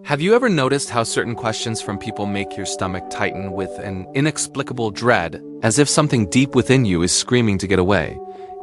Have you ever noticed how certain questions from people make your stomach tighten with an inexplicable dread, as if something deep within you is screaming to get away,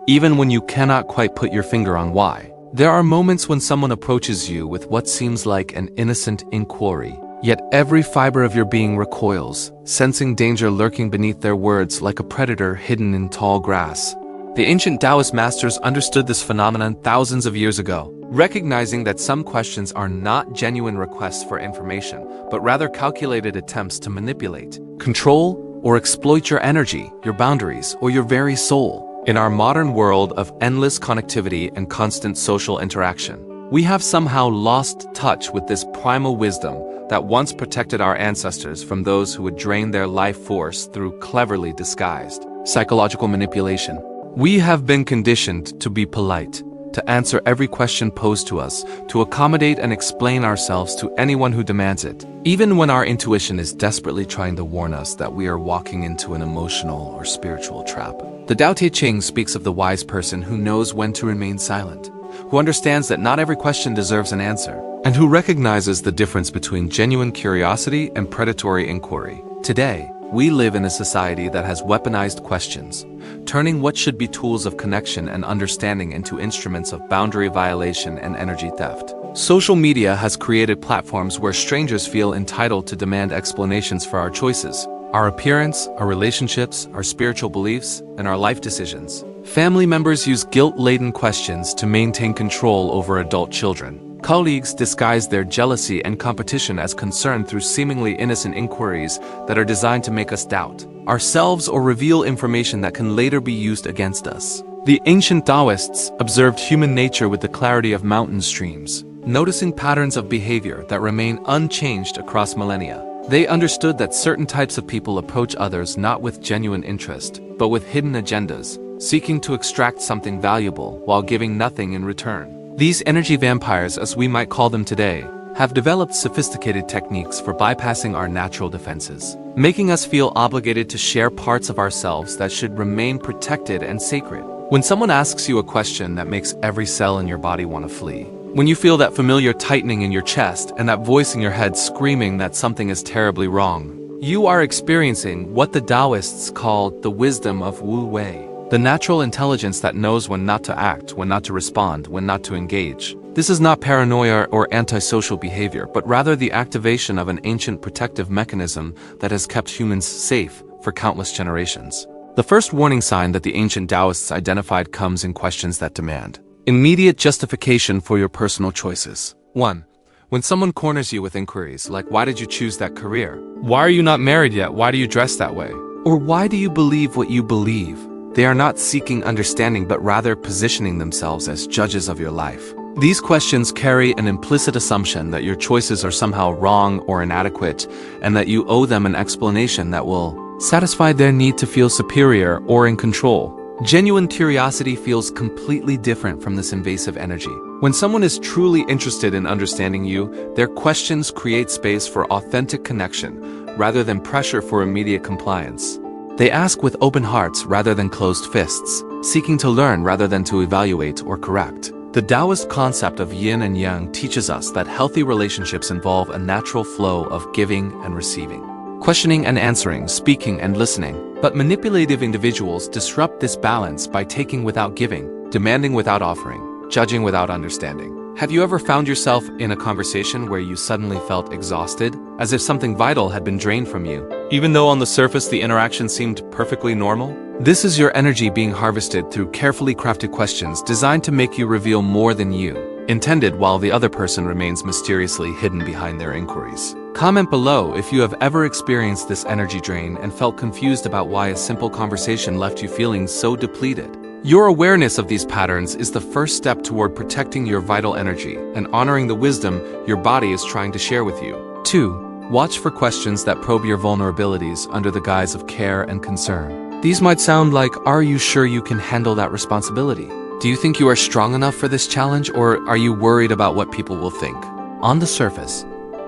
even when you cannot quite put your finger on why? There are moments when someone approaches you with what seems like an innocent inquiry, yet every fiber of your being recoils, sensing danger lurking beneath their words like a predator hidden in tall grass. The ancient Taoist masters understood this phenomenon thousands of years ago, recognizing that some questions are not genuine requests for information, but rather calculated attempts to manipulate, control, or exploit your energy, your boundaries, or your very soul. In our modern world of endless connectivity and constant social interaction, we have somehow lost touch with this primal wisdom that once protected our ancestors from those who would drain their life force through cleverly disguised psychological manipulation. We have been conditioned to be polite, to answer every question posed to us, to accommodate and explain ourselves to anyone who demands it, even when our intuition is desperately trying to warn us that we are walking into an emotional or spiritual trap. The Tao Te Ching speaks of the wise person who knows when to remain silent, who understands that not every question deserves an answer, and who recognizes the difference between genuine curiosity and predatory inquiry. Today, we live in a society that has weaponized questions, turning what should be tools of connection and understanding into instruments of boundary violation and energy theft. Social media has created platforms where strangers feel entitled to demand explanations for our choices, our appearance, our relationships, our spiritual beliefs, and our life decisions. Family members use guilt-laden questions to maintain control over adult children. Colleagues disguise their jealousy and competition as concern through seemingly innocent inquiries that are designed to make us doubt ourselves or reveal information that can later be used against us. The ancient Taoists observed human nature with the clarity of mountain streams, noticing patterns of behavior that remain unchanged across millennia. They understood that certain types of people approach others not with genuine interest, but with hidden agendas, seeking to extract something valuable while giving nothing in return. These energy vampires, as we might call them today, have developed sophisticated techniques for bypassing our natural defenses, making us feel obligated to share parts of ourselves that should remain protected and sacred. When someone asks you a question that makes every cell in your body want to flee, when you feel that familiar tightening in your chest and that voice in your head screaming that something is terribly wrong, you are experiencing what the Taoists called the wisdom of Wu Wei. The natural intelligence that knows when not to act, when not to respond, when not to engage. This is not paranoia or antisocial behavior, but rather the activation of an ancient protective mechanism that has kept humans safe for countless generations. The first warning sign that the ancient Taoists identified comes in questions that demand immediate justification for your personal choices. 1. When someone corners you with inquiries like, why did you choose that career? Why are you not married yet? Why do you dress that way? Or why do you believe what you believe? They are not seeking understanding, but rather positioning themselves as judges of your life. These questions carry an implicit assumption that your choices are somehow wrong or inadequate, and that you owe them an explanation that will satisfy their need to feel superior or in control. Genuine curiosity feels completely different from this invasive energy. When someone is truly interested in understanding you, their questions create space for authentic connection, rather than pressure for immediate compliance. They ask with open hearts rather than closed fists, seeking to learn rather than to evaluate or correct. The Taoist concept of yin and yang teaches us that healthy relationships involve a natural flow of giving and receiving, questioning and answering, speaking and listening. But manipulative individuals disrupt this balance by taking without giving, demanding without offering, judging without understanding. Have you ever found yourself in a conversation where you suddenly felt exhausted, as if something vital had been drained from you, even though on the surface the interaction seemed perfectly normal? This is your energy being harvested through carefully crafted questions designed to make you reveal more than you intended, while the other person remains mysteriously hidden behind their inquiries. Comment below if you have ever experienced this energy drain and felt confused about why a simple conversation left you feeling so depleted. Your awareness of these patterns is the first step toward protecting your vital energy and honoring the wisdom your body is trying to share with you. 2. Watch for questions that probe your vulnerabilities under the guise of care and concern. These might sound like, are you sure you can handle that responsibility? Do you think you are strong enough for this challenge, or are you worried about what people will think? On the surface,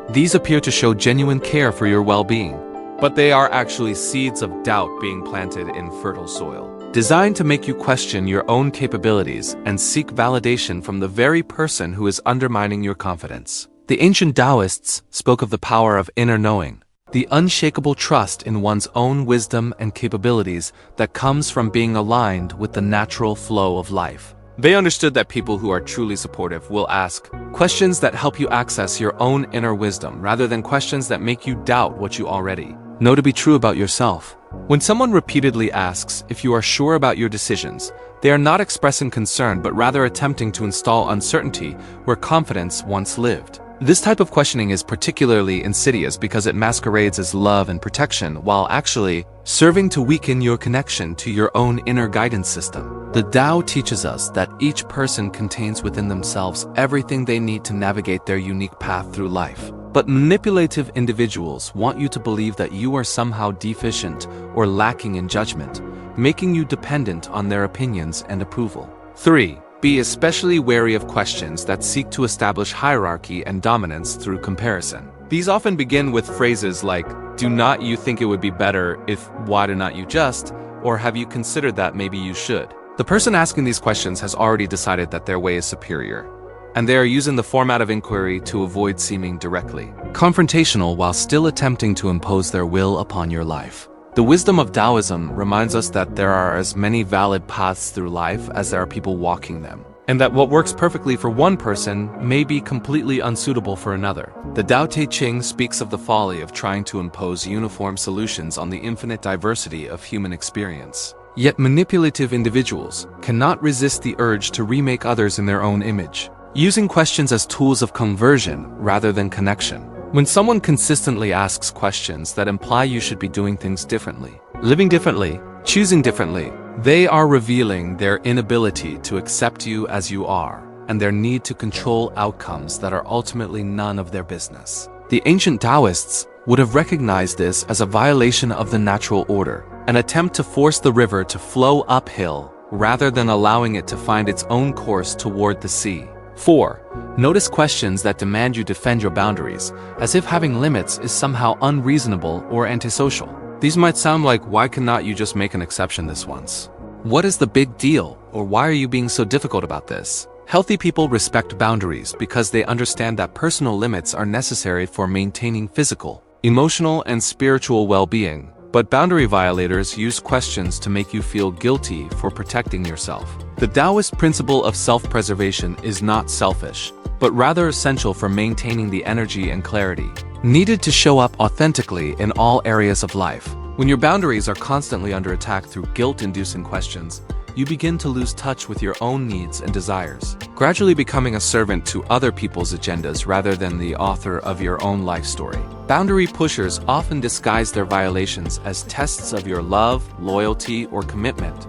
these appear to show genuine care for your well-being, but they are actually seeds of doubt being planted in fertile soil, designed to make you question your own capabilities and seek validation from the very person who is undermining your confidence. The ancient Taoists spoke of the power of inner knowing, the unshakable trust in one's own wisdom and capabilities that comes from being aligned with the natural flow of life. They understood that people who are truly supportive will ask questions that help you access your own inner wisdom rather than questions that make you doubt what you already know to be true about yourself. When someone repeatedly asks if you are sure about your decisions, they are not expressing concern but rather attempting to install uncertainty where confidence once lived. This type of questioning is particularly insidious because it masquerades as love and protection while actually serving to weaken your connection to your own inner guidance system. The Tao teaches us that each person contains within themselves everything they need to navigate their unique path through life. But manipulative individuals want you to believe that you are somehow deficient or lacking in judgment, making you dependent on their opinions and approval. 3. Be especially wary of questions that seek to establish hierarchy and dominance through comparison. These often begin with phrases like, "Do not you think it would be better if, why do not you just?" or "Have you considered that maybe you should?" The person asking these questions has already decided that their way is superior, and they are using the format of inquiry to avoid seeming directly confrontational while still attempting to impose their will upon your life. The wisdom of Taoism reminds us that there are as many valid paths through life as there are people walking them, and that what works perfectly for one person may be completely unsuitable for another. The Tao Te Ching speaks of the folly of trying to impose uniform solutions on the infinite diversity of human experience. Yet manipulative individuals cannot resist the urge to remake others in their own image, using questions as tools of conversion rather than connection. When someone consistently asks questions that imply you should be doing things differently, living differently, choosing differently, they are revealing their inability to accept you as you are, and their need to control outcomes that are ultimately none of their business. The ancient Taoists would have recognized this as a violation of the natural order, an attempt to force the river to flow uphill rather than allowing it to find its own course toward the sea. 4. Notice questions that demand you defend your boundaries, as if having limits is somehow unreasonable or antisocial. These might sound like, "Why cannot you just make an exception this once? What is the big deal? Or why are you being so difficult about this?" Healthy people respect boundaries because they understand that personal limits are necessary for maintaining physical, emotional, and spiritual well-being. But boundary violators use questions to make you feel guilty for protecting yourself. The Taoist principle of self-preservation is not selfish, but rather essential for maintaining the energy and clarity needed to show up authentically in all areas of life. When your boundaries are constantly under attack through guilt-inducing questions, you begin to lose touch with your own needs and desires, gradually becoming a servant to other people's agendas rather than the author of your own life story. Boundary pushers often disguise their violations as tests of your love, loyalty, or commitment,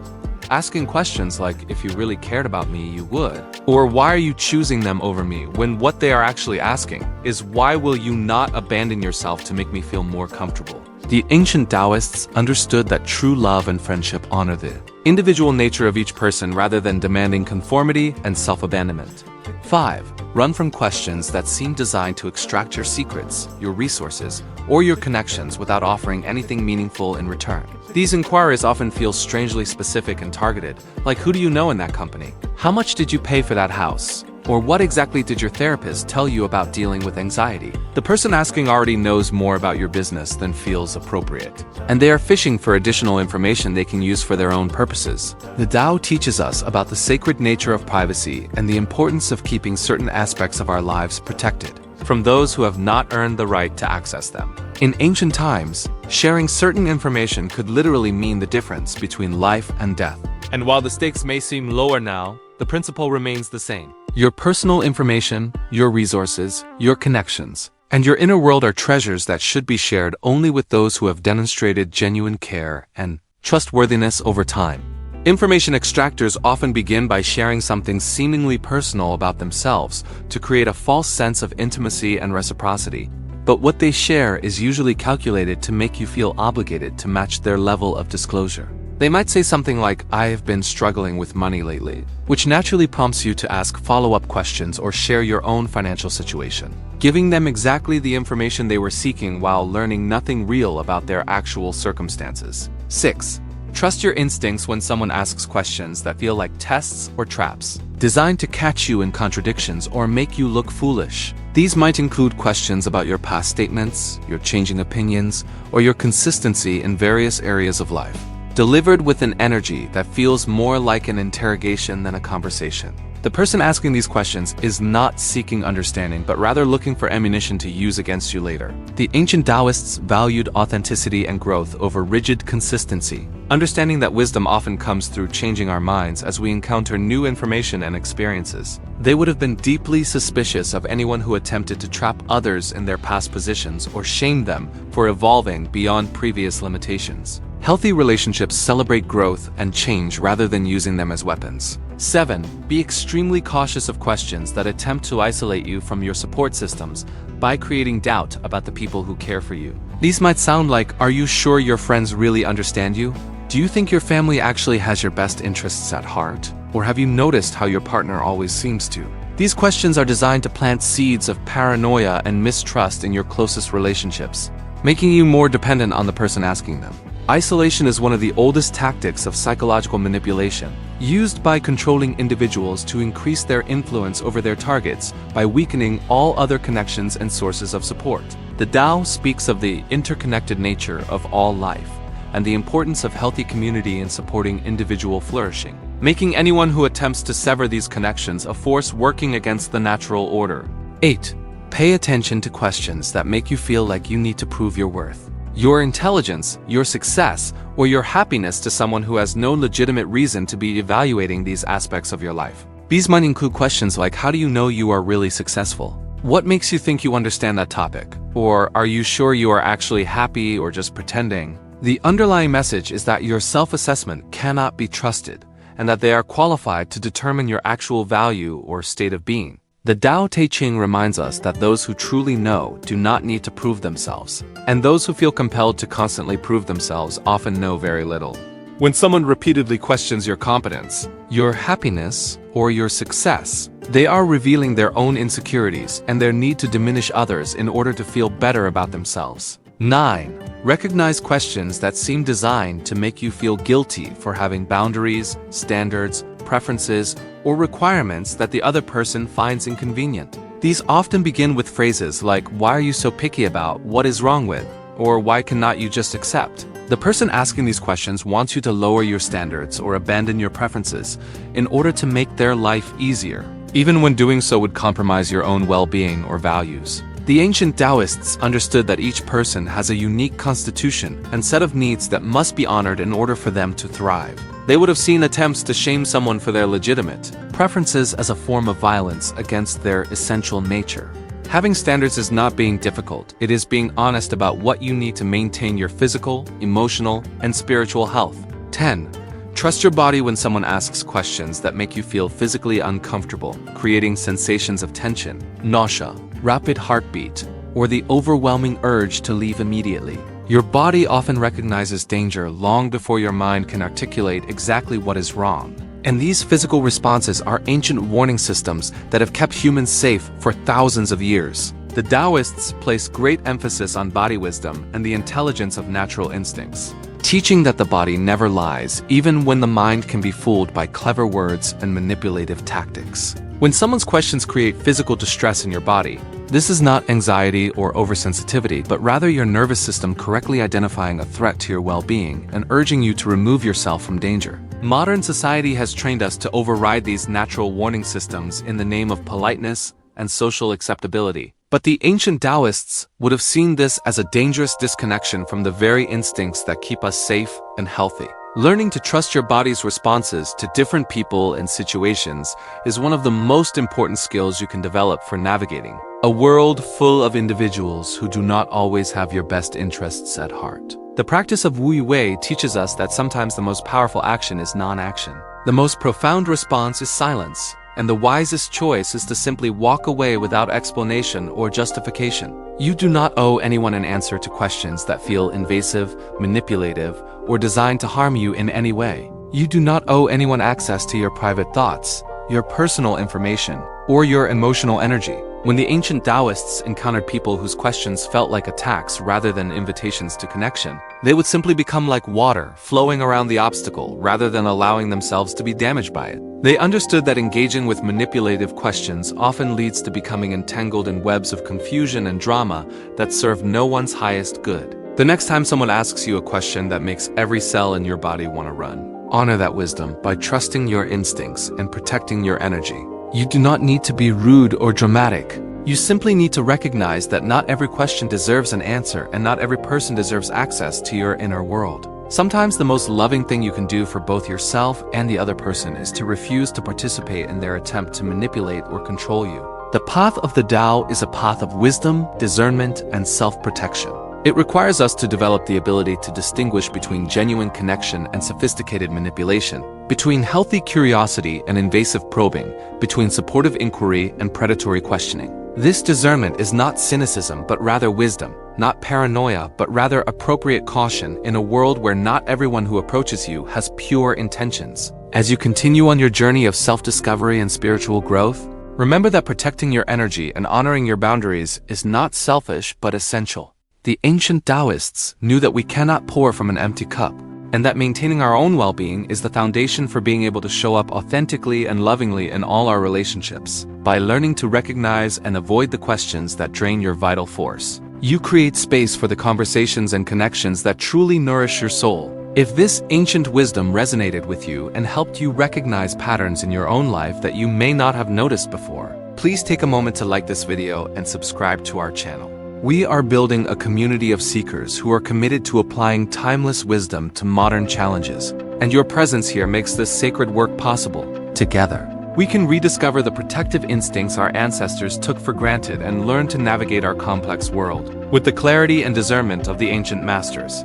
asking questions like, "If you really cared about me, you would," or "Why are you choosing them over me?" when what they are actually asking is, "Why will you not abandon yourself to make me feel more comfortable?" The ancient Taoists understood that true love and friendship honor the individual nature of each person rather than demanding conformity and self-abandonment. 5. Run from questions that seem designed to extract your secrets, your resources, or your connections without offering anything meaningful in return. These inquiries often feel strangely specific and targeted, like, "Who do you know in that company? How much did you pay for that house?" Or "What exactly did your therapist tell you about dealing with anxiety?" The person asking already knows more about your business than feels appropriate, and they are fishing for additional information they can use for their own purposes. The Tao teaches us about the sacred nature of privacy and the importance of keeping certain aspects of our lives protected from those who have not earned the right to access them. In ancient times, sharing certain information could literally mean the difference between life and death. And while the stakes may seem lower now, the principle remains the same. Your personal information, your resources, your connections, and your inner world are treasures that should be shared only with those who have demonstrated genuine care and trustworthiness over time. Information extractors often begin by sharing something seemingly personal about themselves to create a false sense of intimacy and reciprocity. But what they share is usually calculated to make you feel obligated to match their level of disclosure. They might say something like, "I have been struggling with money lately," which naturally prompts you to ask follow-up questions or share your own financial situation, giving them exactly the information they were seeking while learning nothing real about their actual circumstances. 6. Trust your instincts when someone asks questions that feel like tests or traps, designed to catch you in contradictions or make you look foolish. These might include questions about your past statements, your changing opinions, or your consistency in various areas of life, delivered with an energy that feels more like an interrogation than a conversation. The person asking these questions is not seeking understanding, but rather looking for ammunition to use against you later. The ancient Taoists valued authenticity and growth over rigid consistency, understanding that wisdom often comes through changing our minds as we encounter new information and experiences. They would have been deeply suspicious of anyone who attempted to trap others in their past positions or shame them for evolving beyond previous limitations. Healthy relationships celebrate growth and change rather than using them as weapons. 7. Be extremely cautious of questions that attempt to isolate you from your support systems by creating doubt about the people who care for you. These might sound like, are you sure your friends really understand you? Do you think your family actually has your best interests at heart? Or have you noticed how your partner always seems to? These questions are designed to plant seeds of paranoia and mistrust in your closest relationships, making you more dependent on the person asking them. Isolation is one of the oldest tactics of psychological manipulation, used by controlling individuals to increase their influence over their targets by weakening all other connections and sources of support. The Tao speaks of the interconnected nature of all life and the importance of healthy community in supporting individual flourishing, making anyone who attempts to sever these connections a force working against the natural order. 8. Pay attention to questions that make you feel like you need to prove your worth, your intelligence, your success, or your happiness to someone who has no legitimate reason to be evaluating these aspects of your life. These might include questions like, how do you know you are really successful? What makes you think you understand that topic? Or are you sure you are actually happy or just pretending? The underlying message is that your self-assessment cannot be trusted, and that they are qualified to determine your actual value or state of being. The Tao Te Ching reminds us that those who truly know do not need to prove themselves, and those who feel compelled to constantly prove themselves often know very little. When someone repeatedly questions your competence, your happiness, or your success, they are revealing their own insecurities and their need to diminish others in order to feel better about themselves. 9. Recognize questions that seem designed to make you feel guilty for having boundaries, standards, preferences, or requirements that the other person finds inconvenient. These often begin with phrases like, why are you so picky about, what is wrong with, or why cannot you just accept? The person asking these questions wants you to lower your standards or abandon your preferences in order to make their life easier, even when doing so would compromise your own well-being or values. The ancient Taoists understood that each person has a unique constitution and set of needs that must be honored in order for them to thrive. They would have seen attempts to shame someone for their legitimate preferences as a form of violence against their essential nature. Having standards is not being difficult, it is being honest about what you need to maintain your physical, emotional, and spiritual health. 10. Trust your body when someone asks questions that make you feel physically uncomfortable, creating sensations of tension, nausea, rapid heartbeat, or the overwhelming urge to leave immediately. Your body often recognizes danger long before your mind can articulate exactly what is wrong. And these physical responses are ancient warning systems that have kept humans safe for thousands of years. The Taoists place great emphasis on body wisdom and the intelligence of natural instincts, teaching that the body never lies, even when the mind can be fooled by clever words and manipulative tactics. When someone's questions create physical distress in your body, this is not anxiety or oversensitivity, but rather your nervous system correctly identifying a threat to your well-being and urging you to remove yourself from danger. Modern society has trained us to override these natural warning systems in the name of politeness and social acceptability. But the ancient Taoists would have seen this as a dangerous disconnection from the very instincts that keep us safe and healthy. Learning to trust your body's responses to different people and situations is one of the most important skills you can develop for navigating a world full of individuals who do not always have your best interests at heart. The practice of Wu Wei teaches us that sometimes the most powerful action is non-action. The most profound response is silence, and the wisest choice is to simply walk away without explanation or justification. You do not owe anyone an answer to questions that feel invasive, manipulative, or designed to harm you in any way. You do not owe anyone access to your private thoughts, your personal information, or your emotional energy. When the ancient Taoists encountered people whose questions felt like attacks rather than invitations to connection, they would simply become like water, flowing around the obstacle rather than allowing themselves to be damaged by it. They understood that engaging with manipulative questions often leads to becoming entangled in webs of confusion and drama that serve no one's highest good. The next time someone asks you a question that makes every cell in your body want to run, honor that wisdom by trusting your instincts and protecting your energy. You do not need to be rude or dramatic. You simply need to recognize that not every question deserves an answer and not every person deserves access to your inner world. Sometimes the most loving thing you can do for both yourself and the other person is to refuse to participate in their attempt to manipulate or control you. The path of the Tao is a path of wisdom, discernment, and self-protection. It requires us to develop the ability to distinguish between genuine connection and sophisticated manipulation, between healthy curiosity and invasive probing, between supportive inquiry and predatory questioning. This discernment is not cynicism but rather wisdom, not paranoia but rather appropriate caution in a world where not everyone who approaches you has pure intentions. As you continue on your journey of self-discovery and spiritual growth, remember that protecting your energy and honoring your boundaries is not selfish but essential. The ancient Taoists knew that we cannot pour from an empty cup, and that maintaining our own well-being is the foundation for being able to show up authentically and lovingly in all our relationships. By learning to recognize and avoid the questions that drain your vital force, you create space for the conversations and connections that truly nourish your soul. If this ancient wisdom resonated with you and helped you recognize patterns in your own life that you may not have noticed before, please take a moment to like this video and subscribe to our channel. We are building a community of seekers who are committed to applying timeless wisdom to modern challenges, and your presence here makes this sacred work possible. Together, we can rediscover the protective instincts our ancestors took for granted and learn to navigate our complex world with the clarity and discernment of the ancient masters.